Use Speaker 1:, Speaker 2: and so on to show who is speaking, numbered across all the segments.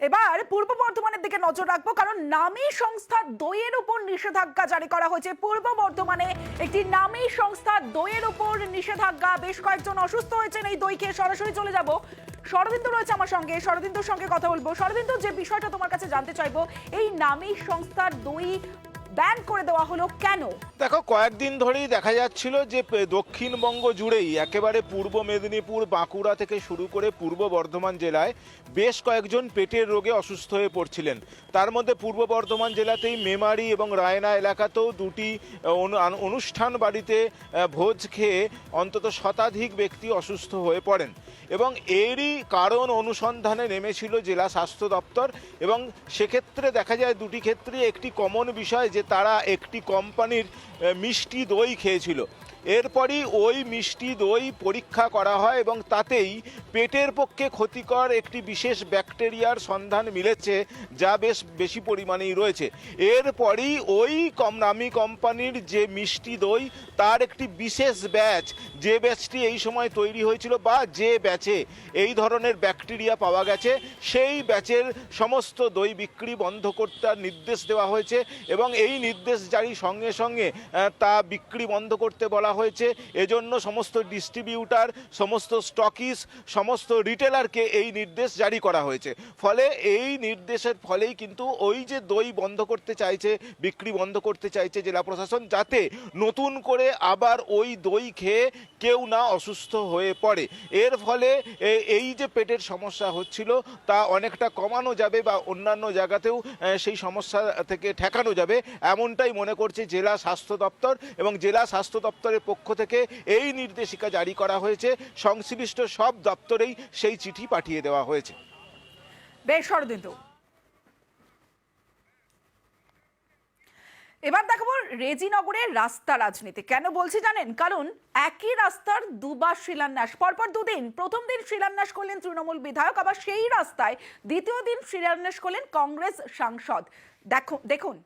Speaker 1: এবার পূর্ব বর্ধমানের দিকে নজর রাখবো, কারণ নামী সংস্থা দইয়ের উপর নিষেধাজ্ঞা জারি করা হয়েছে। পূর্ব বর্ধমানে একটি নামী সংস্থা দইয়ের উপর নিষেধাজ্ঞা, বেশ কয়েকজন অসুস্থ হয়েছেন এই দই খেয়ে। সরাসরি চলে যাব, শরদিন্দু রয়েছে আমার সঙ্গে, শরদিন্দুর সঙ্গে কথা বলবো। শরদিন্দু, যে বিষয়টা তোমার কাছে জানতে চাইবো, এই নামী সংস্থার দই ব্যান করে দেওয়া হলো কেন?
Speaker 2: দেখো, কয়েকদিন ধরেই দেখা যাচ্ছিল যে দক্ষিণবঙ্গ জুড়েই একেবারে পূর্ব মেদিনীপুর, বাঁকুড়া থেকে শুরু করে পূর্ব বর্ধমান জেলায় বেশ কয়েকজন পেটের রোগে অসুস্থ হয়ে পড়ছিলেন। তার মধ্যে পূর্ব বর্ধমান জেলাতেই মেমারি এবং রায়না এলাকাতেও দুটি অনুষ্ঠান বাড়িতে ভোজ খেয়ে অন্তত শতাধিক ব্যক্তি অসুস্থ হয়ে পড়েন এবং এরই কারণ অনুসন্ধানে নেমেছিল জেলা স্বাস্থ্য দপ্তর। এবং সেক্ষেত্রে দেখা যায় দুটি ক্ষেত্রে একটি কমন বিষয় যে তারা একটি কোম্পানির মিষ্টি দই খেয়েছিল। এরপরই ওই মিষ্টি দই পরীক্ষা করা হয় এবং তাতেই পেটের পক্ষে ক্ষতিকর একটি বিশেষ ব্যাকটেরিয়ার সন্ধান মিলেছে, যা বেশ বেশি পরিমাণেই রয়েছে। এরপরই ওই নামী কোম্পানির যে মিষ্টি দই তার একটি বিশেষ ব্যাচ, যে ব্যাচটি এই সময় তৈরি হয়েছিল বা যে ব্যাচে এই ধরনের ব্যাকটেরিয়া পাওয়া গেছে, সেই ব্যাচের সমস্ত দই বিক্রি বন্ধ করতে নির্দেশ দেওয়া হয়েছে এবং এই নির্দেশ জারি সঙ্গে সঙ্গে তা বিক্রি বন্ধ করতে বলা হয়েছে। এজন্য সমস্ত ডিস্ট্রিবিউটার, সমস্ত স্টকিস, সমস্ত রিটেলারকে এই নির্দেশ জারি করা হয়েছে। ফলে এই নির্দেশের ফলেই কিন্তু ওই যে দই বন্ধ করতে চাইছে, বিক্রি বন্ধ করতে চাইছে জেলা প্রশাসন, যাতে নতুন করে আবার ওই দই খেয়ে কেউ না অসুস্থ হয়ে পড়ে। এর ফলে এই যে পেটের সমস্যা হচ্ছিল তা অনেকটা কমানো যাবে বা অন্যান্য জায়গাতেও সেই সমস্যা থেকে ঠেকানো যাবে, এমনটাই মনে করছে জেলা স্বাস্থ্য দপ্তর। এবং জেলা স্বাস্থ্য দপ্তরের পক্ষ থেকে এই নির্দেশিকা জারি করা হয়েছে। সংশ্লিষ্ট সব দপ্তরেই সেই চিঠি পাঠিয়ে দেওয়া হয়েছে।
Speaker 1: বেশ শরদিন্দু, এবার দেখাবো রেজিনগরের রাস্তা রাজনীতি। কেন বলছি জানেন? কারণ একই রাস্তার দুবার শিলান্যাস, পরপর দুদিন। প্রথম দিন শিলান্যাস করলেন তৃণমূল বিধায়ক, আবার সেই রাস্তায় দ্বিতীয় দিন শিলান্যাস করলেন কংগ্রেস সাংসদ। দেখুন।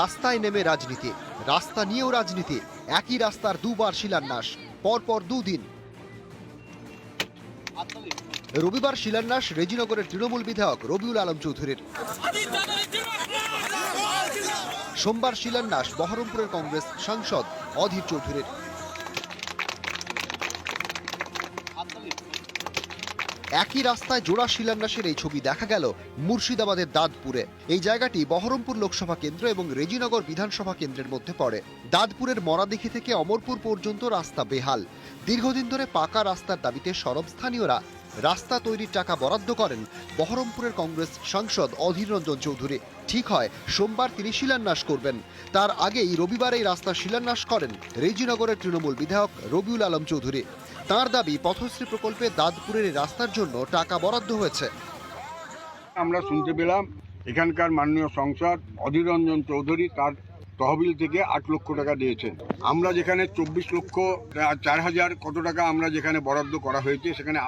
Speaker 3: রাস্তায় নেমে রাজনীতি, রাস্তা নিয়েও রাজনীতি। একই রাস্তার দুবার শিলান্যাস, পরপর দুদিন। রবিবার শিলান্যাস রেজিনগরের তৃণমূল বিধায়ক রবিউল আলম চৌধুরীর। সোমবার শিলান্যাস বহরমপুরের কংগ্রেস সাংসদ অধীর চৌধুরীর। একই রাস্তায় জোড়া শিলান্যাসের এই ছবি দেখা গেল মুর্শিদাবাদের দাঁতপুরে। এই জায়গাটি বহরমপুর লোকসভা কেন্দ্র এবং রেজিনগর বিধানসভা কেন্দ্রের মধ্যে পড়ে। দাঁতপুরের মরাদিঘি থেকে অমরপুর পর্যন্ত রাস্তা বেহাল। দীর্ঘদিন ধরে পাকা রাস্তার দাবিতে সরব স্থানীয়রা রাস্তা তৈরির টাকা বরাদ্দ করেন বহরমপুরের কংগ্রেস সাংসদ অধীর রঞ্জন চৌধুরী। ঠিক হয় সোমবার তিনি শিলান্যাস করবেন, তার আগেই রবিবার এই রাস্তা শিলান্যাস করেন রেজিনগরের তৃণমূল বিধায়ক রবিউল আলম চৌধুরী। তার দাবি, পথশ্রী প্রকল্পে দাঁতপুরের এই রাস্তার জন্য টাকা বরাদ্দ হয়েছে।
Speaker 4: আমরা শুনতে পেলাম এখানকার মাননীয় সাংসদ অধীর রঞ্জন চৌধুরী তার তহবিল থেকে 8 লক্ষ টাকা দিয়েছেন। আমরা যেখানে 24,04,000 কত টাকা আমরা যেখানে বরাদ্দ করা হয়েছে, সেখানে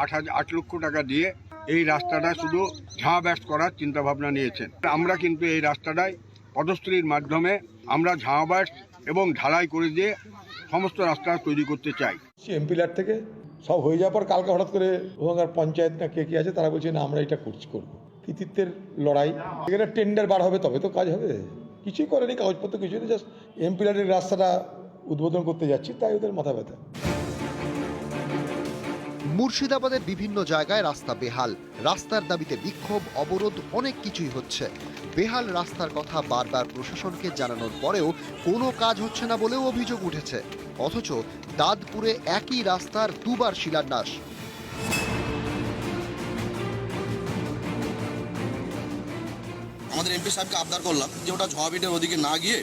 Speaker 4: 8 লক্ষ টাকা দিয়ে এই রাস্তাটা শুধু ঝাঁ ব্যাস করার চিন্তা ভাবনা নিয়েছেন। আমরা কিন্তু এই রাস্তাটায় পদশ্রীর মাধ্যমে আমরা ঝাঁ ব্যাস এবং ঢালাই করে দিয়ে সমস্ত রাস্তা তৈরি করতে চাই।
Speaker 5: এমপিলার থেকে সব হয়ে যাওয়ার পর কালকে হঠাৎ করে ওখানকার পঞ্চায়েত না কে আছে তারা বলছে না আমরা এটা করবো। কৃতিত্বের লড়াই, এখানে টেন্ডার বার হবে তবে তো কাজ হবে। কিছুই করেনি, কাগজপত্র কিছুই নেই, জাস্ট এমপিলারের রাস্তাটা উদ্বোধন করতে যাচ্ছি, তাই ওদের মাথা ব্যথা।
Speaker 3: মুর্শিদাবাদের বিভিন্ন জায়গায় রাস্তা বেহাল, রাস্তার দাবিতে বিক্ষোভ, অবরোধ, অনেক কিছুই হচ্ছে। বেহাল রাস্তার কথা বারবার প্রশাসনকে জানানোর পরেও কোনো কাজ হচ্ছে না বলেও অভিযোগ উঠেছে। অথচ দাঁতপুরে একই রাস্তার দুবার শিলান্যাস।
Speaker 6: আমাদের এমপি সাহেবকে আবদার করলাম যে ওটা ঝোয়াবিটের ওদিকে না গিয়ে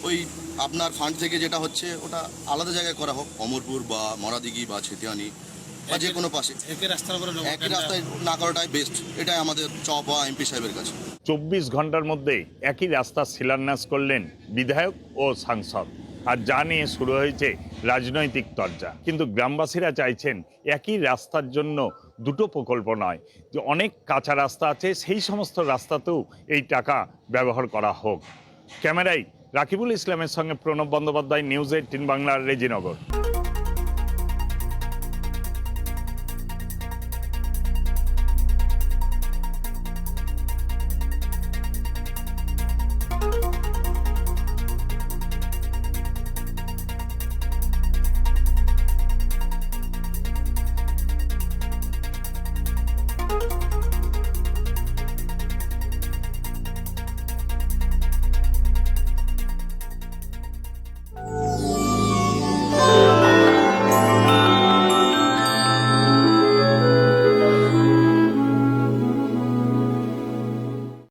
Speaker 6: ওই আপনার ফান্ড থেকে যেটা হচ্ছে ওটা আলাদা জায়গায় করা হোক, অমরপুর বা মরাদিঘি বা ছেতিয়ানি বা যে কোনো পাশে একই রাস্তায় না করাটাই বেস্ট। এটাই আমাদের চাওয়া পাওয়া এমপি সাহেবের কাছে।
Speaker 7: 24 ঘন্টার মধ্যে একই রাস্তা শিলান্যাস করলেন বিধায়ক ও সাংসদ। আর যা নিয়ে শুরু হয়েছে রাজনৈতিক তরজা। কিন্তু গ্রামবাসীরা চাইছেন একই রাস্তার জন্য দুটো প্রকল্প নয়, যে অনেক কাঁচা রাস্তা আছে, সেই সমস্ত রাস্তাতেও এই টাকা ব্যবহার করা হোক। ক্যামেরায় রাকিবুল ইসলামের সঙ্গে প্রণব বন্দ্যোপাধ্যায়, নিউজ 18 বাংলার রেজিনগর।